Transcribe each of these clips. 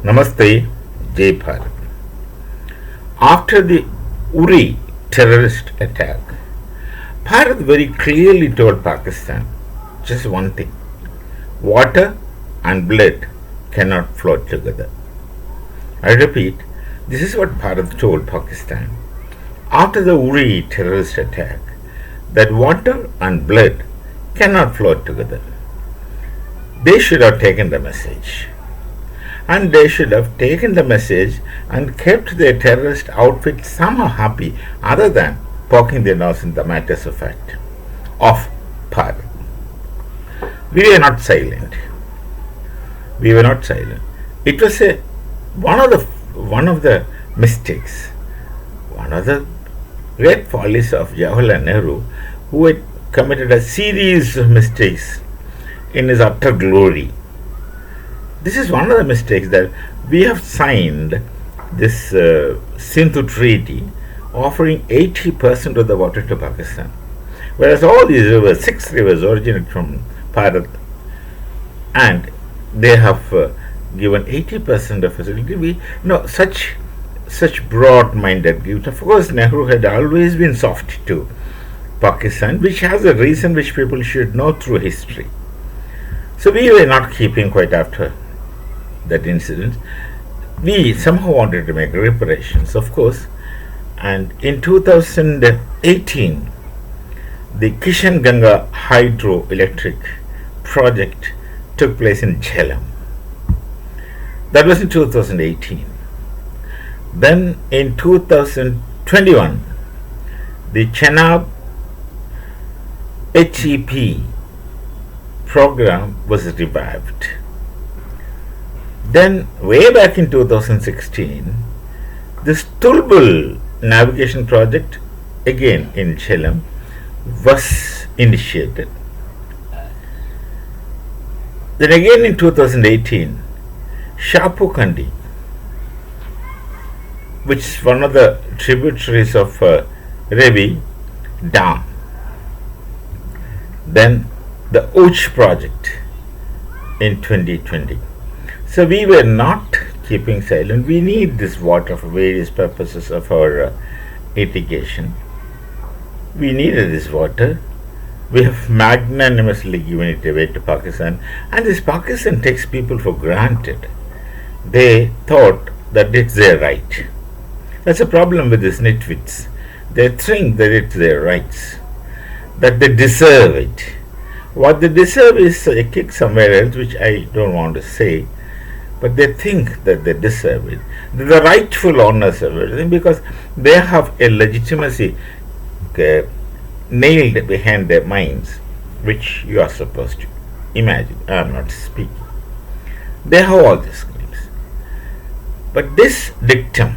Namaste, Jai Bharat. After the Uri terrorist attack, Bharat very clearly told Pakistan just one thing: water and blood cannot flow together. I repeat, this is what Bharat told Pakistan after the Uri terrorist attack, that water and blood cannot flow together. They should have taken the message. And they should have taken the message and kept their terrorist outfit somehow happy, other than poking their nose in the matters of fact of Bharat. We were not silent. We were not silent. It was one of the mistakes, one of the great follies of Jawaharlal Nehru, who had committed a series of mistakes in his utter glory. This is one of the mistakes, that we have signed this Sindhu Treaty offering 80% of the water to Pakistan, whereas all these rivers, 6 rivers, originate from Bharat, and they have given 80% of facility. Such broad-minded views. Of course, Nehru had always been soft to Pakistan, which has a reason which people should know through history. So we were not keeping quiet after that incident. We somehow wanted to make reparations, of course, and in 2018, the Kishan Ganga hydroelectric project took place in Jhelum. That was in 2018. Then in 2021, the Chenab HEP program was revived. Then, way back in 2016, this Tulbul navigation project, again in Jhelum, was initiated. Then again in 2018, Shapukandi, which is one of the tributaries of Ravi Dam. Then the Uch project in 2020. So we were not keeping silent. We need this water for various purposes of our irrigation. We needed this water. We have magnanimously given it away to Pakistan, and this Pakistan takes people for granted. They thought that it's their right. That's a problem with these nitwits. They think that it's their rights, that they deserve it. What they deserve is a kick somewhere else, which I don't want to say, but they think that they deserve it. They're the rightful owners of everything, because they have a legitimacy nailed behind their minds, which you are supposed to imagine. I am not speaking. They have all these claims. But this dictum,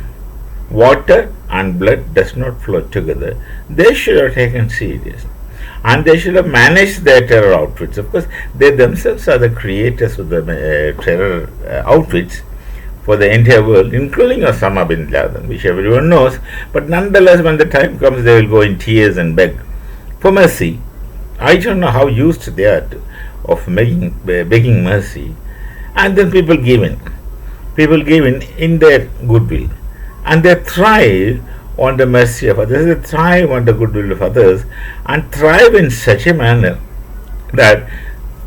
water and blood does not flow together, they should have taken seriously. And they should have managed their terror outfits. Of course, they themselves are the creators of the terror outfits for the entire world, including Osama bin Laden, which everyone knows. But nonetheless, when the time comes, they will go in tears and beg for mercy. I don't know how used they are of begging mercy. And then people give in. People give in their goodwill. And they thrive on the mercy of others. They thrive on the goodwill of others, and thrive in such a manner that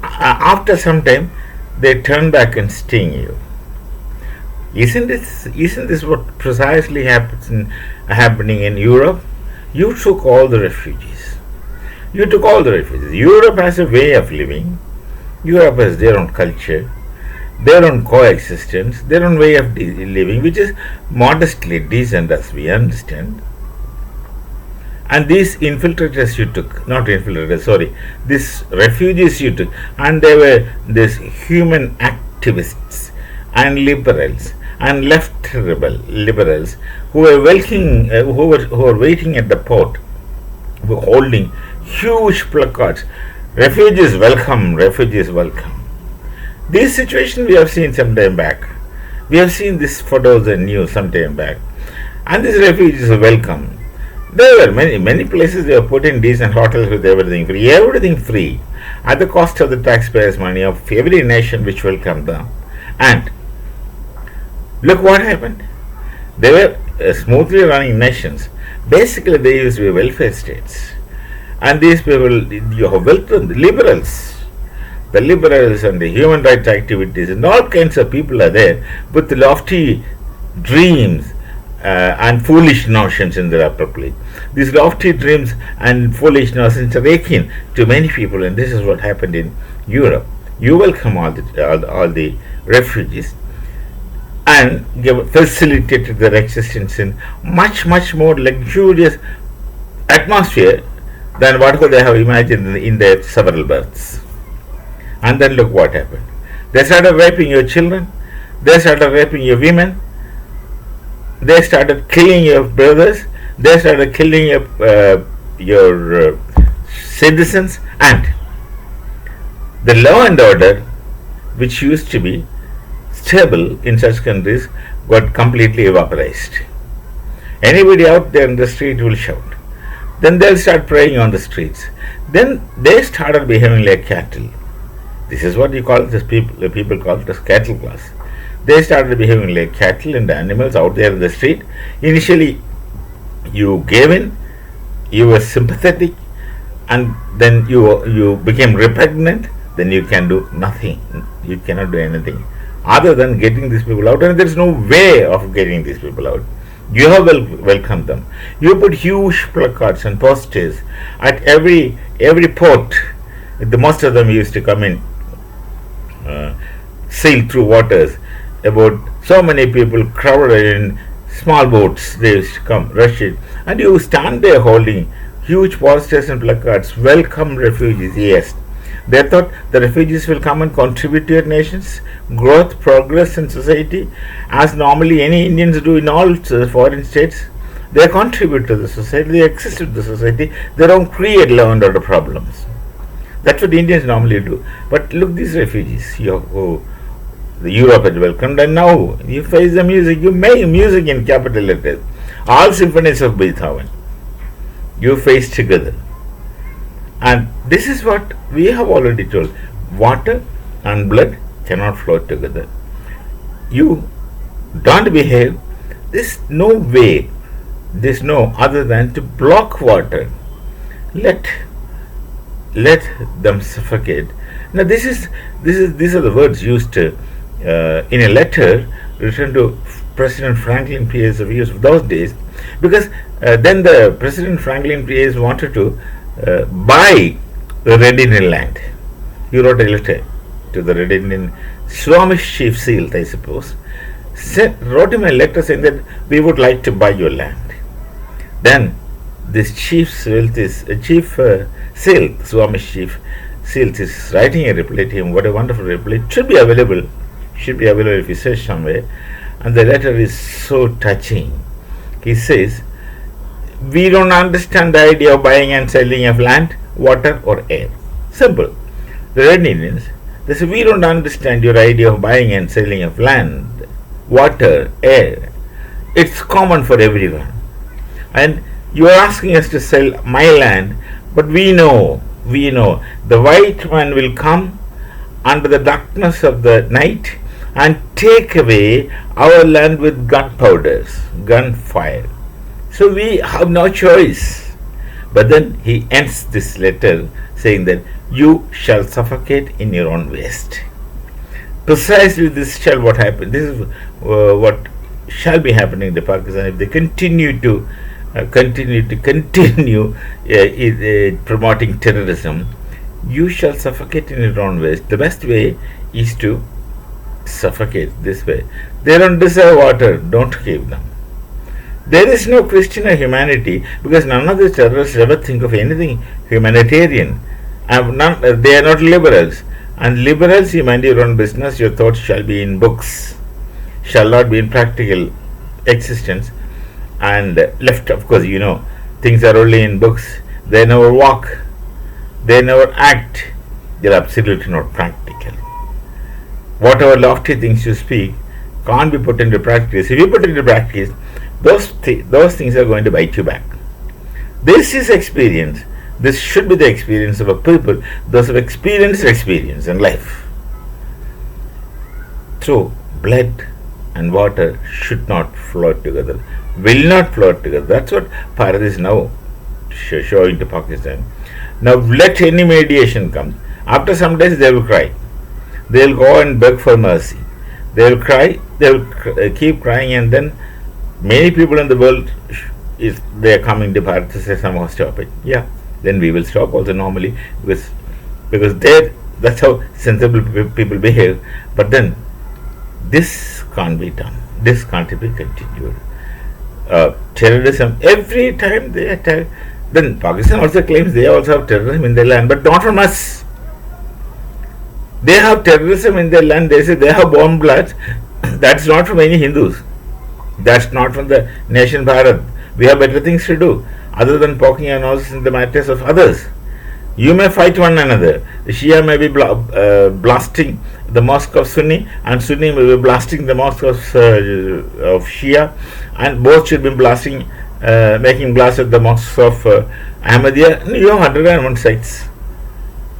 after some time they turn back and sting you. Isn't this what precisely happening in Europe? You took all the refugees. Europe has a way of living. Europe has their own culture, their own coexistence, their own way of living, which is modestly decent, as we understand. And these infiltrators you took, not infiltrators, sorry, these refugees you took, and they were these human activists and liberals and left liberals who were waiting at the port, who were holding huge placards, refugees welcome, refugees welcome. This situation we have seen some time back. We have seen these photos and news some time back. And these refugees are welcome. There were many places they were put in decent hotels with everything free, at the cost of the taxpayers' money of every nation which welcomed them. And Look what happened. They were smoothly running nations. Basically, they used to be welfare states. And these people, you have welcomed the liberals and the human rights activities, and all kinds of people are there with lofty dreams and foolish notions in their upper plate. These lofty dreams and foolish notions are akin to many people, and this is what happened in Europe. You welcome all the refugees and facilitated their existence in much more luxurious atmosphere than what could they have imagined in their several births. And then look what happened. They started raping your children, they started raping your women, they started killing your brothers, they started killing your citizens, and the law and order, which used to be stable in such countries, got completely vaporized. Anybody out there in the street will shout. Then they'll start praying on the streets. Then they started behaving like cattle. This is what you call this people. The people call it as cattle class. They started behaving like cattle and animals out there in the street. Initially, you gave in, you were sympathetic, and then you became repugnant. Then you can do nothing. You cannot do anything other than getting these people out, and there is no way of getting these people out. You have welcomed them. You put huge placards and posters at every port. The most of them used to come in, sail through waters. About so many people crowded in small boats. They used to come, rush it, and you stand there holding huge posters and placards. Welcome refugees. Yes. They thought the refugees will come and contribute to your nation's growth, progress, and society, as normally any Indians do in all foreign states. They contribute to the society, they exist to the society, they don't create law and order problems. That's what the Indians normally do. But look, these refugees who the Europe had welcomed, and now you face the music, you make music in capital letters, all symphonies of Beethoven, you face together. And this is what we have already told. Water and blood cannot flow together. You don't behave. There's no way. There's no other than to block water. Let them suffocate. Now these are the words used in a letter written to President Franklin Pierce of those days, because then the President Franklin Pierce wanted to buy the Red Indian land. He wrote a letter to the Red Indian Squamish Chief Sealth, I suppose. Wrote him a letter saying that we would like to buy your land. Then this Chief Sealth Squamish Chief Sealth is writing a reply to him. What a wonderful reply! It should be available. If you search somewhere. And the letter is so touching. He says, we don't understand the idea of buying and selling of land, water, or air. Simple. The Red Indians, they say, we don't understand your idea of buying and selling of land, water, air. It's common for everyone. And you are asking us to sell my land, but we know, the white man will come under the darkness of the night and take away our land with gunfire. So we have no choice. But then he ends this letter saying that you shall suffocate in your own waste. Precisely this shall what happen. This is what shall be happening to Pakistan if they continue promoting terrorism. You shall suffocate in your own waste. The best way is to suffocate this way. They don't deserve water. Don't give them. There is no Christian or humanity, because none of the terrorists ever think of anything humanitarian. They are not liberals. And liberals, you mind your own business, your thoughts shall be in books, shall not be in practical existence. And left, of course, things are only in books. They never walk, they never act, they are absolutely not practical. Whatever lofty things you speak can't be put into practice. If you put it into practice, those things are going to bite you back. This is experience. This should be the experience of a people, those who have experienced experience in life. Through blood and water should not float together, will not float together. That's what Bharat is now showing to Pakistan. Now let any mediation come. After some days they will cry. They will go and beg for mercy. They will cry. They will keep crying, and then many people in the world, if they are coming to Bharat to say somehow stop it. Yeah, then we will stop also normally because that's how sensible people behave. But then this can't be done. This can't be continued. Terrorism, every time they attack, then Pakistan also claims they also have terrorism in their land, but not from us. They have terrorism in their land. They say they have bomb blasts. That's not from any Hindus. That's not from the nation Bharat. We have better things to do other than poking our noses in the matters of others. You may fight one another. The Shia may be blasting the mosque of Sunni, and Sunni may be blasting the mosque of Shia, and both should be blasting, making blasts at the mosque of Ahmadiyya. You have 101 sites.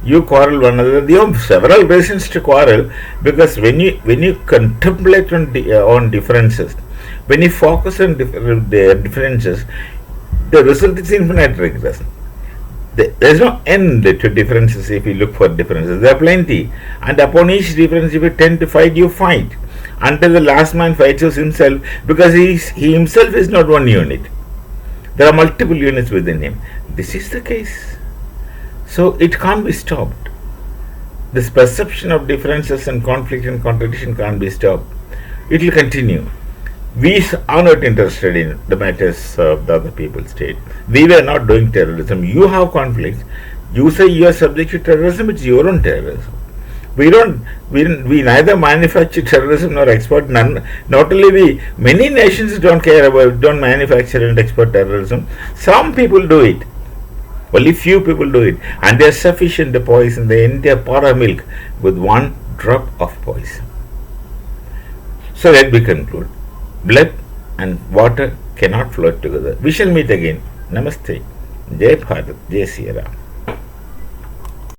You quarrel one another. You have several reasons to quarrel, because when you contemplate on differences, when you focus on differences, the result is infinite regress. There is no end to differences if you look for differences. There are plenty, and upon each difference, if you tend to fight, you fight until the last man fights himself, because he himself is not one unit. There are multiple units within him. This is the case. So it can't be stopped. This perception of differences and conflict and contradiction can't be stopped. It will continue. We are not interested in the matters of the other people's state. We were not doing terrorism. You have conflicts. You say you are subject to terrorism. It's your own terrorism. We neither manufacture terrorism nor export. Not only we, many nations don't manufacture and export terrorism. Some people do it. Only few people do it, and they are sufficient to poison the entire para milk with one drop of poison. So let me conclude. Blood and water cannot float together. We shall meet again. Namaste. Jai Bharat. Jai Sri Ram.